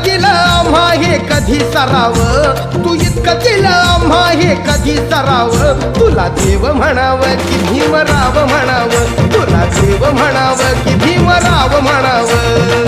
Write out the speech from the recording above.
दिलं आम्हा हे कधी सराव, तू इतकं दिलं आम्हा हे कधी सराव. तुला देव म्हणावं की भीमराव म्हणावं, तुला देव म्हणावं की भीमराव म्हणावं.